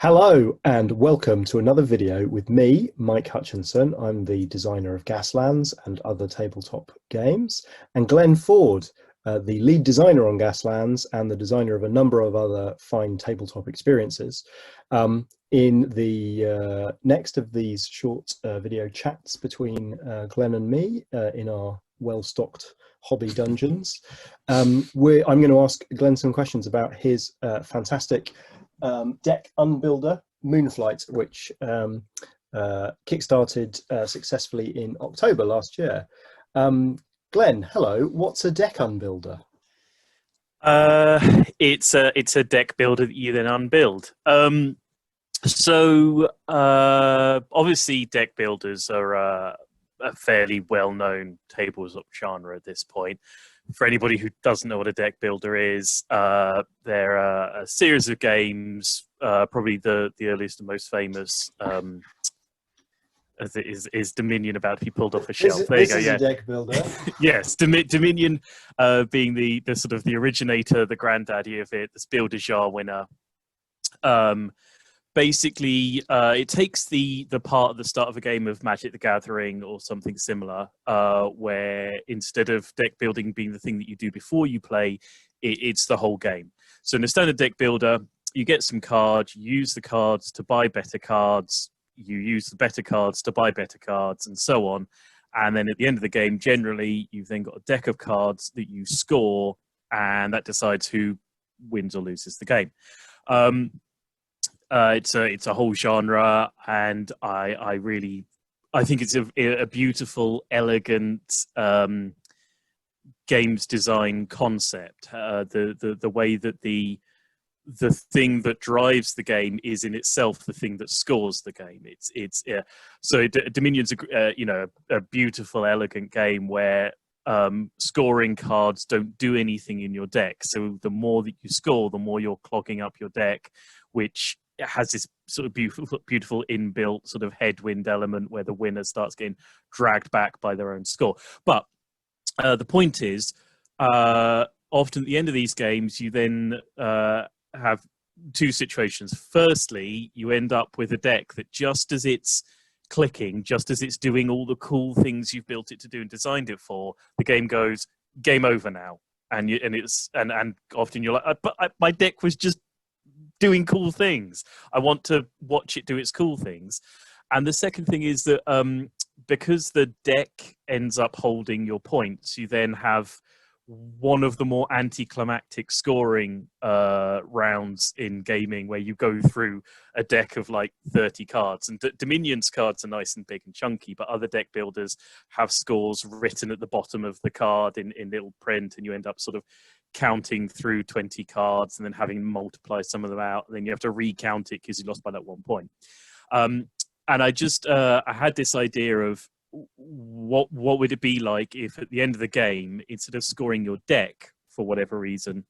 Hello and welcome to another video with me, Mike Hutchinson. I'm the designer of Gaslands and other tabletop games, and Glenn Ford, the lead designer on Gaslands and the designer of a number of other fine tabletop experiences. In the next of these short video chats between Glenn and me in our well-stocked hobby dungeons, I'm going to ask Glenn some questions about his fantastic Deck Unbuilder Moonflight, which kickstarted successfully in October last year. Glenn, hello. What's a Deck Unbuilder? It's a deck builder that you then unbuild. Obviously, deck builders are a fairly well-known tabletop genre at this point. For anybody who doesn't know what a deck builder is, they're a series of games. Probably the earliest and most famous is Dominion, about to be pulled off a shelf. There you go. Yeah, a deck builder. Yes, Dominion being the sort of the originator, the granddaddy of it, the Spiel des Jahres winner. Basically, it takes the part at the start of a game of Magic the Gathering or something similar, where instead of deck building being the thing that you do before you play, it's the whole game. So in a standard deck builder, you get some cards, you use the cards to buy better cards, you use the better cards to buy better cards, and so on. And then at the end of the game, generally, you've then got a deck of cards that you score, and that decides who wins or loses the game. It's a whole genre, and I think it's a beautiful, elegant games design concept. The way that the thing that drives the game is in itself the thing that scores the game. Dominion's a beautiful, elegant game where scoring cards don't do anything in your deck. So the more that you score, the more you're clogging up your deck, which has this sort of beautiful inbuilt sort of headwind element where the winner starts getting dragged back by their own score. But the point is, often at the end of these games, you then have two situations. Firstly, you end up with a deck that just as it's clicking, just as it's doing all the cool things you've built it to do and designed it for, the game goes game over now, and often you're like, my deck was just doing cool things. I want to watch it do its cool things. And the second thing is that because the deck ends up holding your points, you then have one of the more anticlimactic scoring rounds in gaming, where you go through a deck of like 30 cards. And Dominion's cards are nice and big and chunky, but other deck builders have scores written at the bottom of the card in little print, and you end up sort of counting through 20 cards and then having to multiply some of them out, and then you have to recount it because you lost by that 1 point. And I had this idea of what would it be like if at the end of the game, instead of scoring your deck for whatever reason,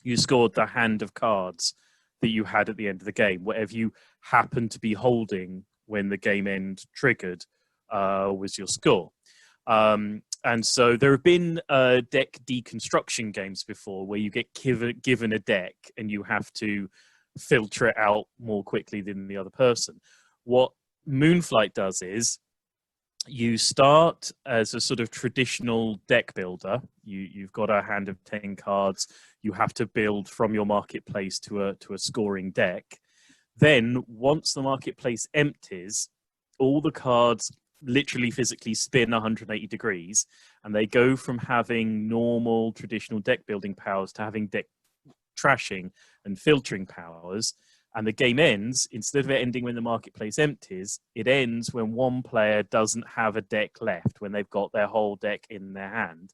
you scored the hand of cards that you had at the end of the game. Whatever you happened to be holding when the game end triggered was your score. And so there have been deck deconstruction games before where you get given a deck and you have to filter it out more quickly than the other person. What Moonflight does is you start as a sort of traditional deck builder. You've got a hand of 10 cards. You have to build from your marketplace to a scoring deck. Then once the marketplace empties, all the cards literally physically spin 180 degrees, and they go from having normal traditional deck building powers to having deck trashing and filtering powers. And the game ends, instead of it ending when the marketplace empties, it ends when one player doesn't have a deck left, when they've got their whole deck in their hand.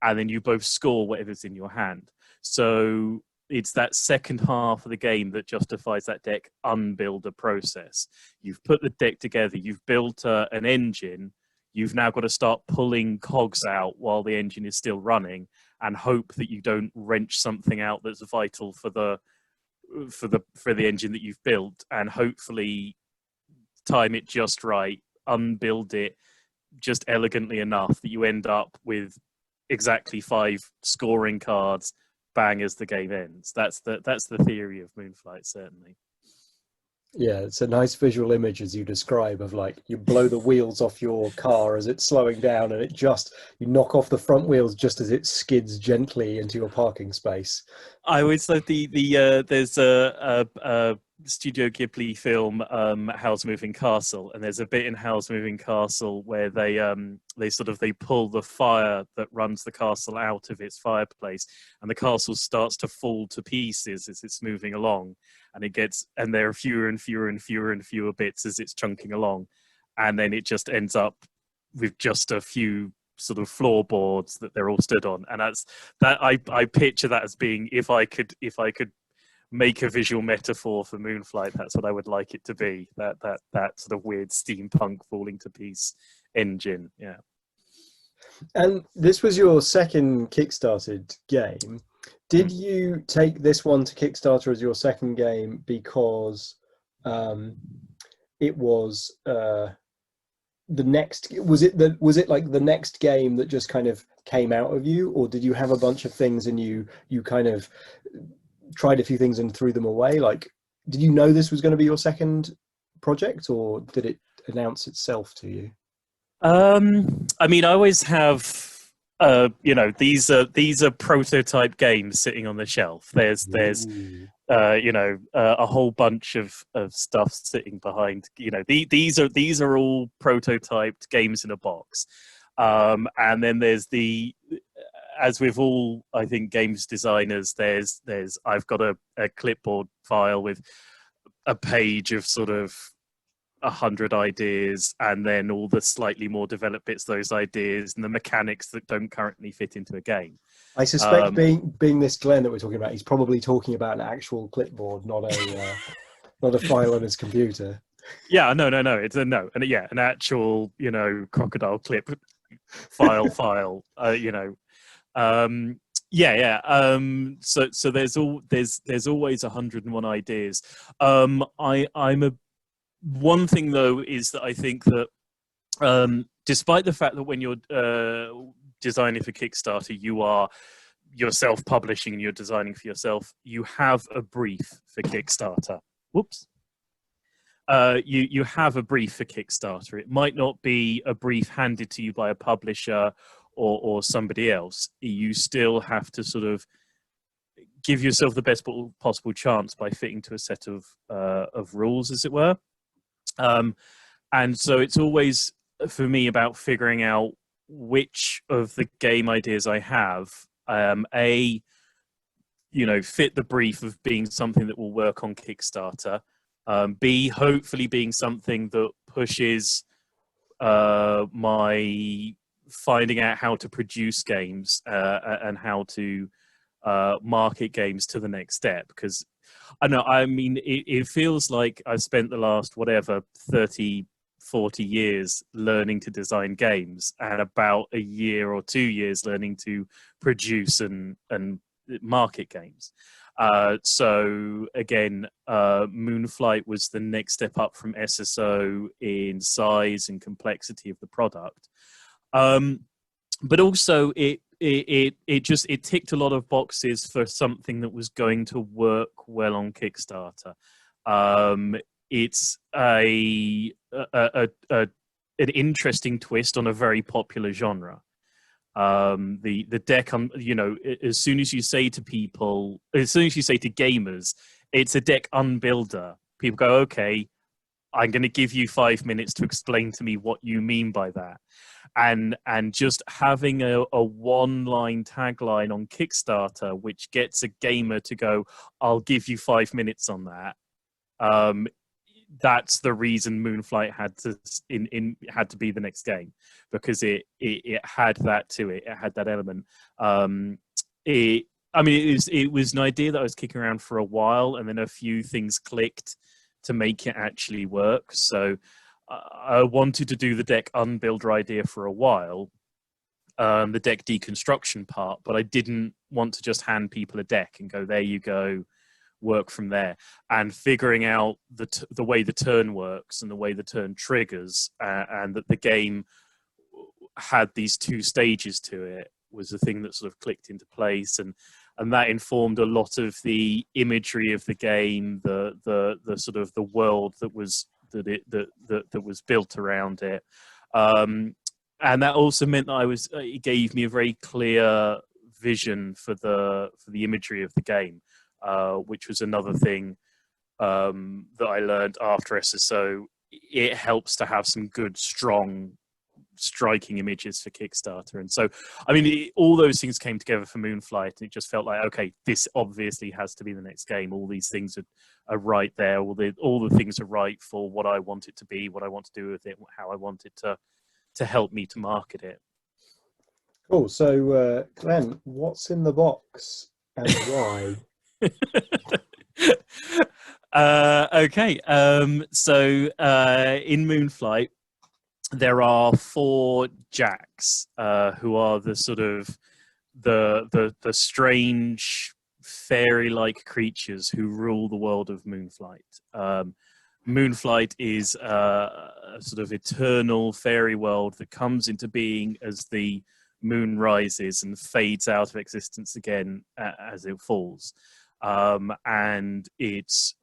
And then you both score whatever's in your hand. So it's that second half of the game that justifies that deck unbuilder process. You've put the deck together, you've built an engine, you've now got to start pulling cogs out while the engine is still running, and hope that you don't wrench something out that's vital for the engine that you've built, and hopefully time it just right, unbuild it just elegantly enough that you end up with exactly 5 scoring cards, bang, as the game ends. That's the theory of Moonflight, certainly. Yeah, it's a nice visual image as you describe of like you blow the wheels off your car as it's slowing down and you knock off the front wheels just as it skids gently into your parking space. I always love there's a Studio Ghibli film, Howl's Moving Castle, and there's a bit in Howl's Moving Castle where they pull the fire that runs the castle out of its fireplace, and the castle starts to fall to pieces as it's moving along, and there are fewer and fewer and fewer and fewer bits as it's chunking along, and then it just ends up with just a few sort of floorboards that they're all stood on, and I picture that as being, if I could make a visual metaphor for Moonflight, that's what I would like it to be. That sort of weird steampunk falling to piece engine. Yeah. And this was your second Kickstarted game. Did you take this one to Kickstarter as your second game because it was the next, was it like the next game that just kind of came out of you, or did you have a bunch of things and you kind of tried a few things and threw them away? Like, did you know this was going to be your second project, or did it announce itself to you? I mean, I always have, these are prototype games sitting on the shelf. There's a whole bunch of stuff sitting behind. These are all prototyped games in a box. And then there's as with all, I think, games designers, I've got a clipboard file with a page of sort of 100 ideas, and then all the slightly more developed bits of those ideas and the mechanics that don't currently fit into a game. I suspect being this Glenn that we're talking about, he's probably talking about an actual clipboard, not a file on his computer. Yeah, no. It's an actual, crocodile clip file. So there's always 101 ideas. One thing though is that I think that despite the fact that when you're designing for Kickstarter, you're self-publishing and you're designing for yourself, you have a brief for Kickstarter. Whoops. You have a brief for Kickstarter. It might not be a brief handed to you by a publisher or somebody else. You still have to sort of give yourself the best possible chance by fitting to a set of rules, as it were. And so it's always, for me, about figuring out which of the game ideas I have, fit the brief of being something that will work on Kickstarter. B, hopefully being something that pushes my finding out how to produce games and how to market games to the next step. Because it feels like I've spent the last 30, 40 years learning to design games, and about a year or 2 years learning to produce and market games. So again, Moonflight was the next step up from SSO in size and complexity of the product. But also it ticked a lot of boxes for something that was going to work well on Kickstarter. It's an interesting twist on a very popular genre. The deck, as soon as you say to gamers, it's a deck unbuilder, people go, okay, I'm going to give you 5 minutes to explain to me what you mean by that. And just having a one-line tagline on Kickstarter, which gets a gamer to go, I'll give you 5 minutes on that. That's the reason Moonflight had to be the next game, because it had that to it. It had that element. It was an idea that I was kicking around for a while, and then a few things clicked to make it actually work. So I wanted to do the deck unbuilder idea for a while, the deck deconstruction part, but I didn't want to just hand people a deck and go, there you go, work from there. And figuring out the way the turn works and the way the turn triggers, and that the game had these two stages to it, was the thing that sort of clicked into place. And and that informed a lot of the imagery of the game, the sort of the world that was built around it. And that also meant that it gave me a very clear vision for the imagery of the game, which was another thing that I learned after SSO. It helps to have some good, strong, striking images for Kickstarter. And so, I mean, all those things came together for Moonflight, and it just felt like, okay, this obviously has to be the next game. All these things are right there. All the things are right for what I want it to be, what I want to do with it, how I want it to help me to market it. Cool. So, Glenn, what's in the box and why? Okay. So in Moonflight, there are 4 jacks who are the sort of the strange fairy-like creatures who rule the world of Moonflight. Moonflight is a sort of eternal fairy world that comes into being as the moon rises and fades out of existence again as it falls. And it's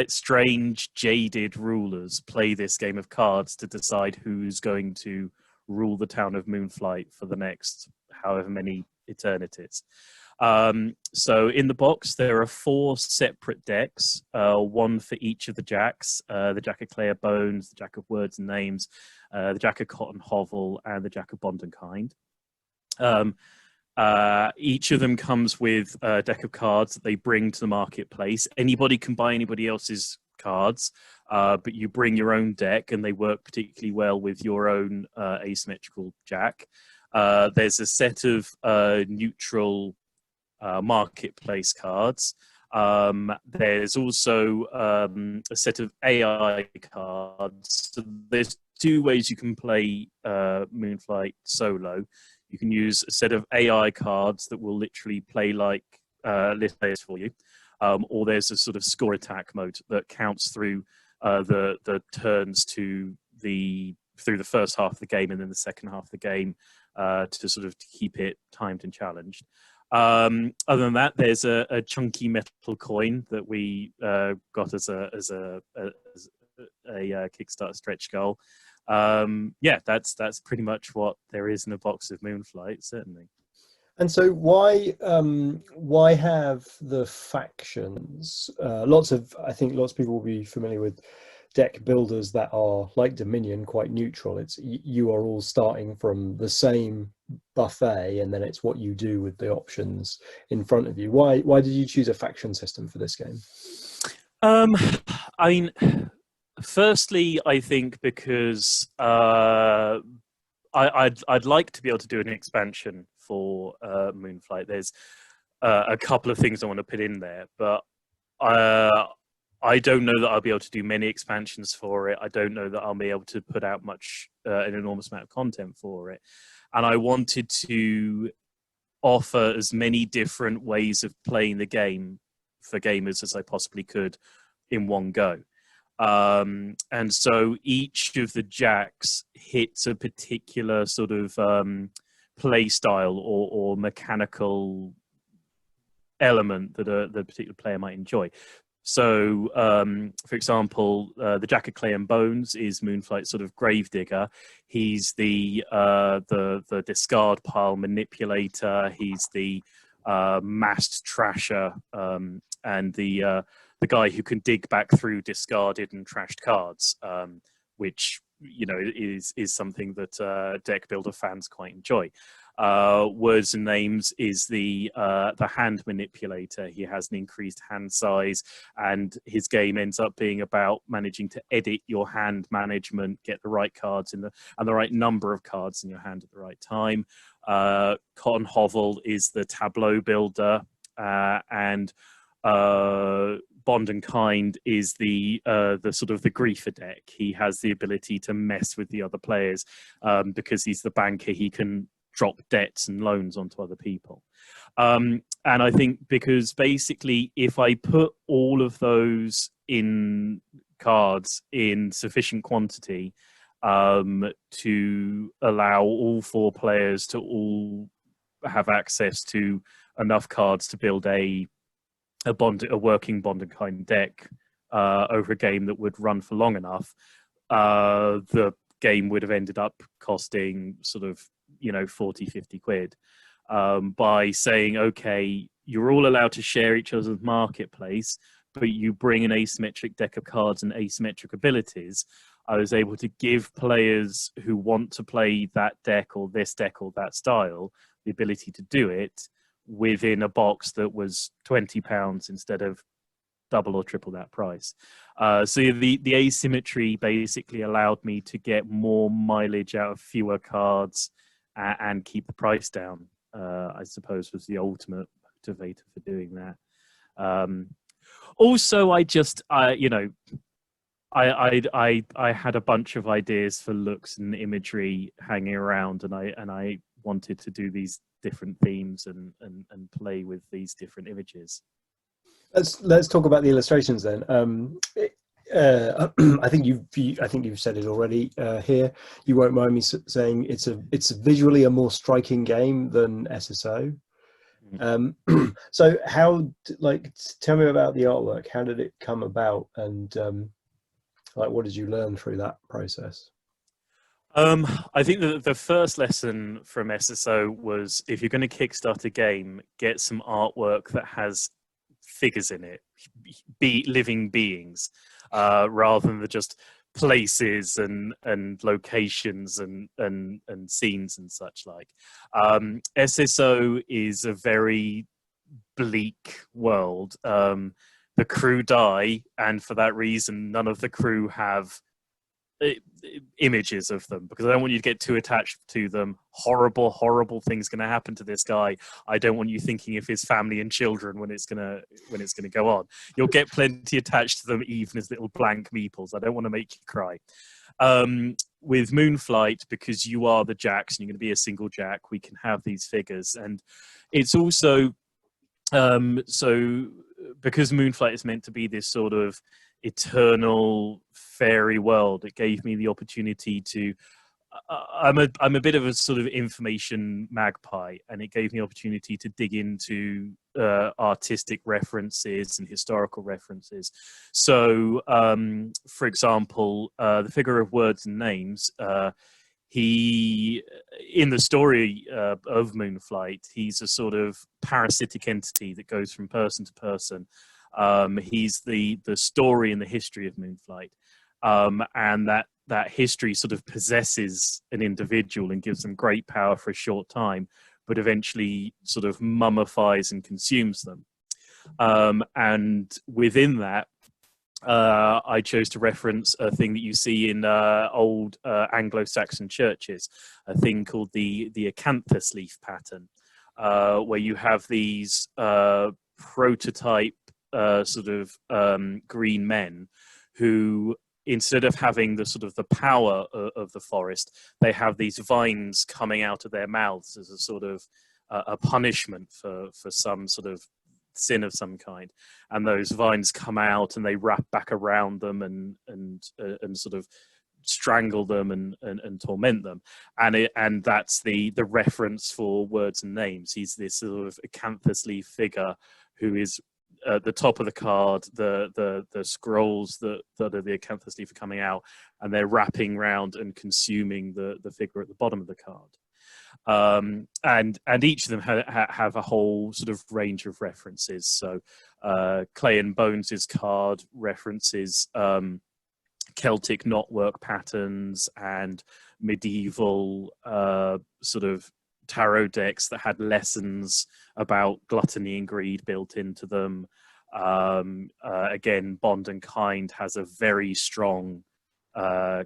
strange, jaded rulers play this game of cards to decide who's going to rule the town of Moonflight for the next however many eternities. So in the box, there are 4 separate decks, one for each of the jacks, the Jack of Clay Bones, the Jack of Words and Names, the Jack of Cotton Hovel, and the Jack of Bond and Kind. Each of them comes with a deck of cards that they bring to the marketplace. Anybody can buy anybody else's cards, but you bring your own deck, and they work particularly well with your own asymmetrical jack. There's a set of neutral marketplace cards. There's also a set of AI cards. So there's 2 ways you can play Moonflight solo. You can use a set of AI cards that will literally play like list players for you, or there's a sort of score attack mode that counts through the turns through the first half of the game and then the second half of the game to sort of keep it timed and challenged. Other than that, there's a chunky metal coin that we got as a Kickstarter stretch goal. Yeah, that's pretty much what there is in a box of Moonflight, certainly. And so why have the factions? I think lots of people will be familiar with deck builders that are like Dominion, quite neutral. It's you are all starting from the same buffet, and then it's what you do with the options in front of you. Why did you choose a faction system for this game? I mean, firstly, I think because I'd like to be able to do an expansion for Moonflight. There's a couple of things I want to put in there, but I don't know that I'll be able to do many expansions for it. I don't know that I'll be able to put out an enormous amount of content for it. And I wanted to offer as many different ways of playing the game for gamers as I possibly could in one go. And so each of the jacks hits a particular sort of play style or mechanical element that the particular player might enjoy. So, for example, the Jack of Clay and Bones is Moonflight's sort of gravedigger. He's the discard pile manipulator. He's the massed trasher, and the guy who can dig back through discarded and trashed cards, which is something that deck builder fans quite enjoy. Words and Names is the hand manipulator. He has an increased hand size, and his game ends up being about managing to edit your hand management, get the right cards and the right number of cards in your hand at the right time. Cotton Hovel is the tableau builder, and Bond and Kind is the sort of the griefer deck. He has the ability to mess with the other players because he's the banker. He can drop debts and loans onto other people. And I think because basically if I put all of those in cards in sufficient quantity to allow all 4 players to all have access to enough cards to build a working Bond and Kind deck over a game that would run for long enough, the game would have ended up costing sort of 40-50 quid. By saying, okay, you're all allowed to share each other's marketplace, but you bring an asymmetric deck of cards and asymmetric abilities, I was able to give players who want to play that deck or this deck or that style the ability to do it within a box that was £20 instead of double or triple that price. So the asymmetry basically allowed me to get more mileage out of fewer cards and keep the price down. I suppose was the ultimate motivator for doing that. Also, I had a bunch of ideas for looks and imagery hanging around, and I wanted to do these different themes and play with these different images. Let's talk about the illustrations then. I think you've said it already here. You won't mind me saying it's visually a more striking game than SSO. So tell me about the artwork. How did it come about, and what did you learn through that process? I think that the first lesson from SSO was, if you're going to kickstart a game, get some artwork that has figures in it, living beings, rather than just places and locations and scenes and such like. SSO is a very bleak world. The crew die, and for that reason, none of the crew have images of them, because I don't want you to get too attached to them. Horrible things going to happen to this guy. I don't want you thinking of his family and children when it's gonna go on. You'll get plenty attached to them, even as little blank meeples. I don't want to make you cry. With Moonflight, because you are the Jacks and you're going to be a single Jack, we can have these figures, and it's also so because Moonflight is meant to be this sort of eternal fairy world, it gave me the opportunity to I'm a bit of a sort of information magpie, and it gave me opportunity to dig into artistic references and historical references. So for example, the figure of Words and Names, he, in the story of Moonflight, he's a sort of parasitic entity that goes from person to person. He's the story and the history of Moonflight, and that history sort of possesses an individual and gives them great power for a short time, but eventually sort of mummifies and consumes them. And within that, I chose to reference a thing that you see in old Anglo-Saxon churches, a thing called the acanthus leaf pattern, where you have these prototype sort of green men who, instead of having the sort of the power of the forest, they have these vines coming out of their mouths as a sort of a punishment for some sort of sin of some kind, and those vines come out and they wrap back around them and sort of strangle them and torment them, and that's the reference for Words and Names. He's this sort of acanthus leaf figure who is at the top of the card. The scrolls that are the acanthus leaf are coming out, and they're wrapping around and consuming the figure at the bottom of the card. And each of them have a whole sort of range of references. So Clay and Bones's card references Celtic knotwork patterns and medieval sort of tarot decks that had lessons about gluttony and greed built into them. Again, Bond and Kind has a very strong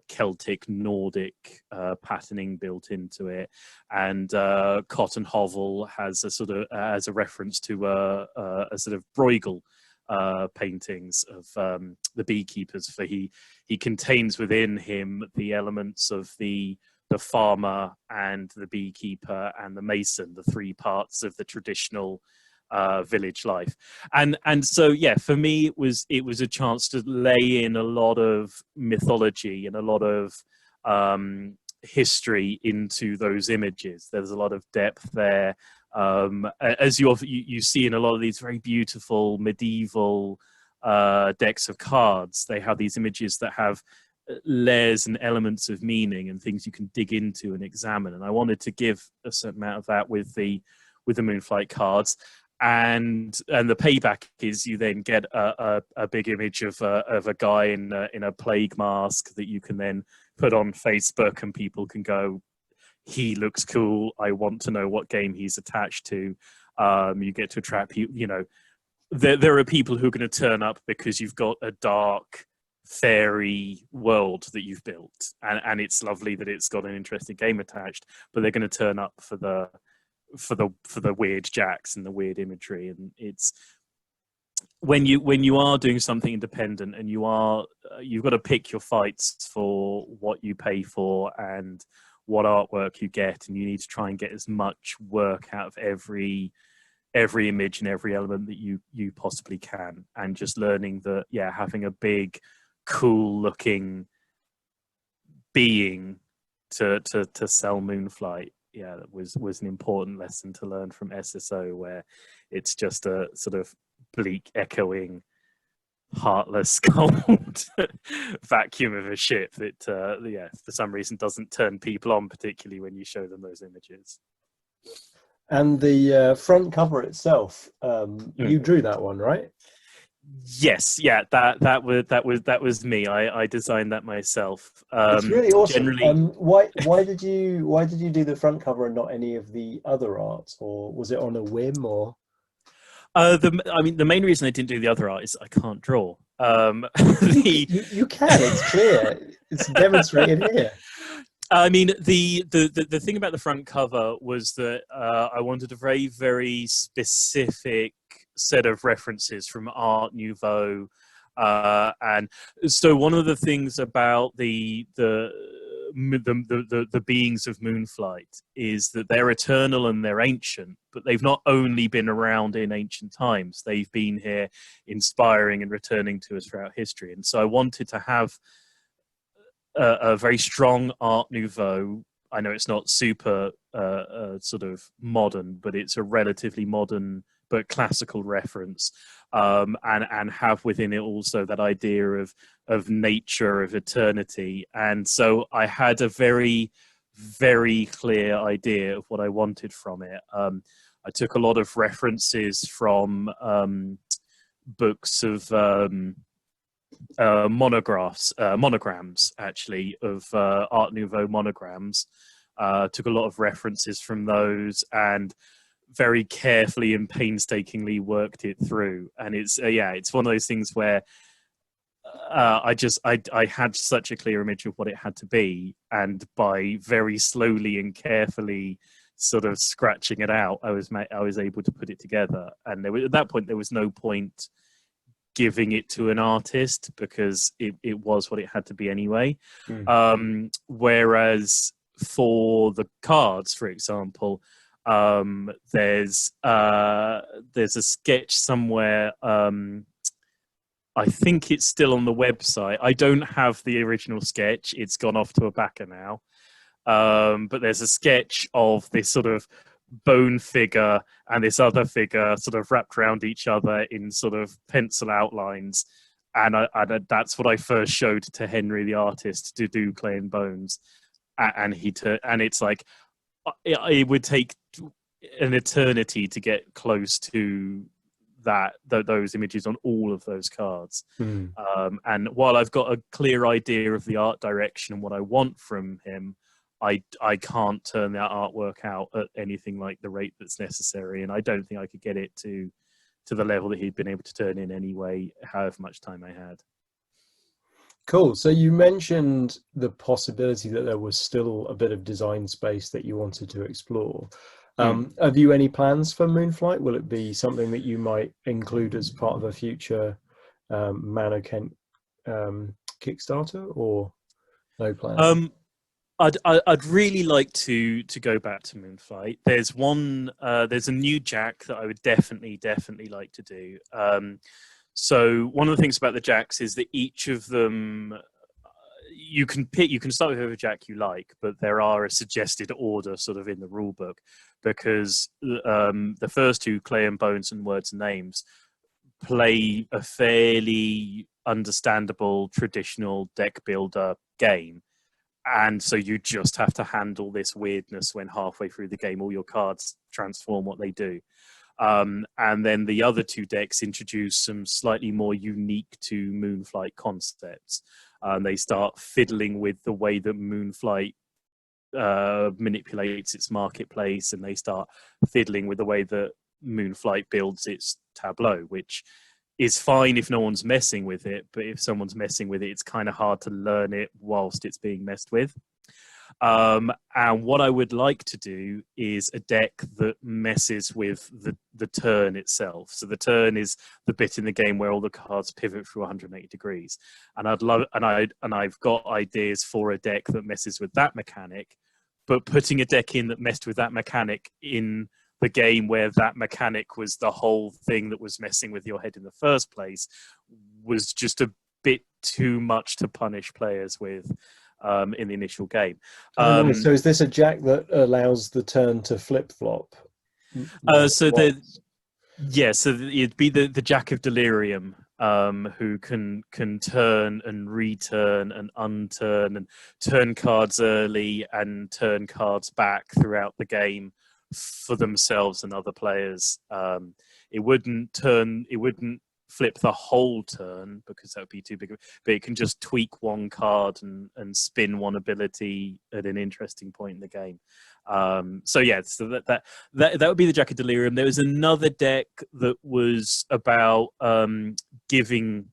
Celtic Nordic patterning built into it, and Cotton Hovel has a sort of as a reference to a sort of Bruegel paintings of the beekeepers, for he contains within him the elements of the farmer and the beekeeper and the mason, the three parts of the traditional village life. And so yeah, for me it was a chance to lay in a lot of mythology and a lot of history into those images. There's a lot of depth there. As you see in a lot of these very beautiful medieval decks of cards, they have these images that have layers and elements of meaning and things you can dig into and examine. And I wanted to give a certain amount of that with the Moonflight cards. And the payback is you then get a big image of a guy in a plague mask that you can then put on Facebook, and people can go, he looks cool, I want to know what game he's attached to. You get to attract people, you know, there are people who are going to turn up because you've got a dark fairy world that you've built, and it's lovely that it's got an interesting game attached, but they're going to turn up for the weird jacks and the weird imagery. And it's when you are doing something independent, and you've got to pick your fights for what you pay for and what artwork you get, and you need to try and get as much work out of every image and every element that you possibly can. And just learning that, yeah, having a big cool looking being to sell Moonflight, yeah, that was an important lesson to learn from SSO, where it's just a sort of bleak, echoing, heartless, cold vacuum of a ship that, yeah, for some reason doesn't turn people on, particularly when you show them those images. And the front cover itself, you drew that one, right? Yes, yeah, that was me. I designed that myself. It's really awesome. Generally, why did you do the front cover and not any of the other art, or was it on a whim? Or the main reason I didn't do the other art is I can't draw. You can. It's clear. It's demonstrated here. I mean, the thing about the front cover was that I wanted a very, very specific set of references from Art Nouveau, and so one of the things about the beings of Moonflight is that they're eternal and they're ancient, but they've not only been around in ancient times, they've been here inspiring and returning to us throughout history. And so I wanted to have a very strong Art Nouveau. I know it's not super sort of modern, but it's a relatively modern but classical reference, and have within it also that idea of nature, of eternity. And so I had a very, very clear idea of what I wanted from it. I took a lot of references from books of monograms, actually, of Art Nouveau monograms. Took a lot of references from those and very carefully and painstakingly worked it through. And it's it's one of those things where I had such a clear image of what it had to be, and by very slowly and carefully sort of scratching it out, I was able to put it together. And at that point there was no point giving it to an artist, because it was what it had to be anyway. Whereas for the cards, for example, there's a sketch somewhere. I think it's still on the website. I don't have the original sketch. It's gone off to a backer now. But there's a sketch of this sort of bone figure and this other figure sort of wrapped around each other in sort of pencil outlines. And that's what I first showed to Henry, the artist, to do Clay and Bones. And it's like, it would take an eternity to get close to those images on all of those cards. And while I've got a clear idea of the art direction and what I want from him, I can't turn that artwork out at anything like the rate that's necessary, and I don't think I could get it to the level that he'd been able to turn in anyway, however much time I had. Cool. So you mentioned the possibility that there was still a bit of design space that you wanted to explore. Have you any plans for Moonflight? Will it be something that you might include as part of a future Manor Kent Kickstarter, or no plans? I'd really like to go back to Moonflight. There's a new Jack that I would definitely like to do. So one of the things about the Jacks is that each of them, you can pick, you can start with whoever Jack you like, but there are a suggested order sort of in the rule book, because the first two, Clay and Bones and Words and Names, play a fairly understandable traditional deck builder game. And so you just have to handle this weirdness when halfway through the game all your cards transform what they do. And then the other two decks introduce some slightly more unique to Moonflight concepts. They start fiddling with the way that Moonflight manipulates its marketplace, and they start fiddling with the way that Moonflight builds its tableau, which is fine if no one's messing with it, but if someone's messing with it, it's kind of hard to learn it whilst it's being messed with. And what I would like to do is a deck that messes with the turn itself. So the turn is the bit in the game where all the cards pivot through 180 degrees. And I've got ideas for a deck that messes with that mechanic, but putting a deck in that messed with that mechanic in the game where that mechanic was the whole thing that was messing with your head in the first place was just a bit too much to punish players with in the initial game. So is this a Jack that allows the turn to flip-flop? So it'd be the Jack of Delirium, who can turn and return and unturn and turn cards early and turn cards back throughout the game for themselves and other players. It wouldn't flip the whole turn because that would be too big, but it can just tweak one card and spin one ability at an interesting point in the game. So that would be the Jack of Delirium. There was another deck that was about giving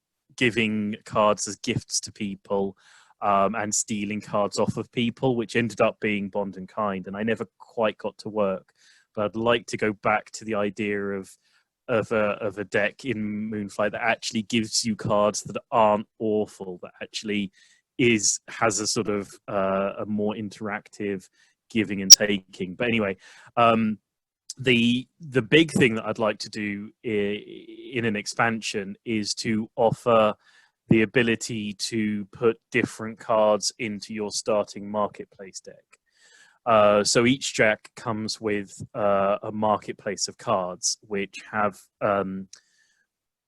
cards as gifts to people, and stealing cards off of people, which ended up being Bond and Kind, and I never quite got to work. But I'd like to go back to the idea of a deck in Moonflight that actually gives you cards that aren't awful, that actually has a sort of a more interactive giving and taking. But anyway, the big thing that I'd like to do in an expansion is to offer the ability to put different cards into your starting marketplace deck. So each Jack comes with a marketplace of cards which have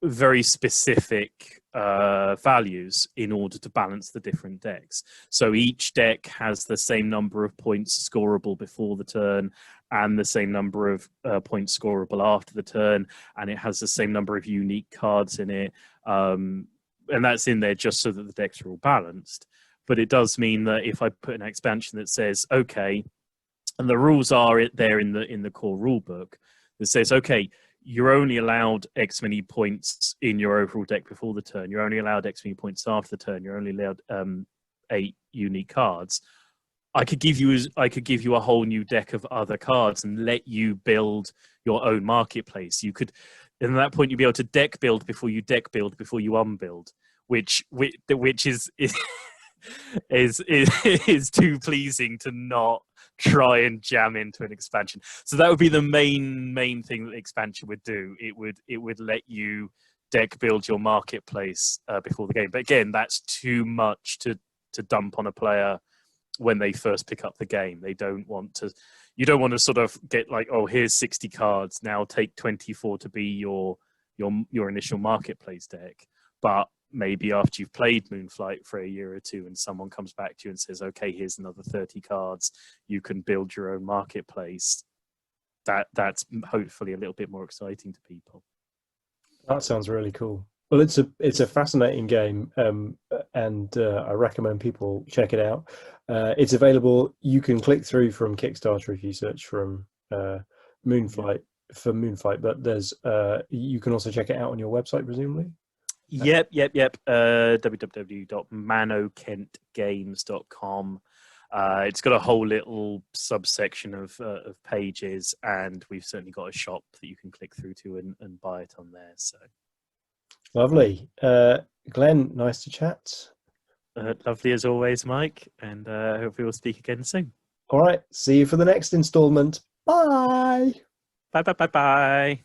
very specific values in order to balance the different decks. So each deck has the same number of points scorable before the turn and the same number of points scorable after the turn, and it has the same number of unique cards in it. And that's in there just so that the decks are all balanced. But it does mean that if I put an expansion that says, okay, and the rules are there in the core rule book that says, okay, you're only allowed X many points in your overall deck before the turn. You're only allowed X many points after the turn. You're only allowed 8 unique cards. I could give you a whole new deck of other cards and let you build your own marketplace. You could, and at that point, you'd be able to deck build before you unbuild, which is too pleasing to not try and jam into an expansion. So that would be the main thing that the expansion would do. It would let you deck build your marketplace before the game. But again, that's too much to dump on a player when they first pick up the game. You don't want to sort of get like, oh, here's 60 cards, now take 24 to be your initial marketplace deck. But maybe after you've played Moonflight for a year or two and someone comes back to you and says, okay, here's another 30 cards, you can build your own marketplace. That's hopefully a little bit more exciting to people. That sounds really cool. Well, it's a fascinating game, and I recommend people check it out. It's available. You can click through from Kickstarter if you search from Moonflight for Moonflight, but there's you can also check it out on your website, presumably. Yep. www.manokentgames.com. It's got a whole little subsection of pages, and we've certainly got a shop that you can click through to and buy it on there. So lovely. Glenn, nice to chat. Lovely as always, Mike, and hopefully we'll speak again soon. All right, see you for the next installment. Bye. Bye.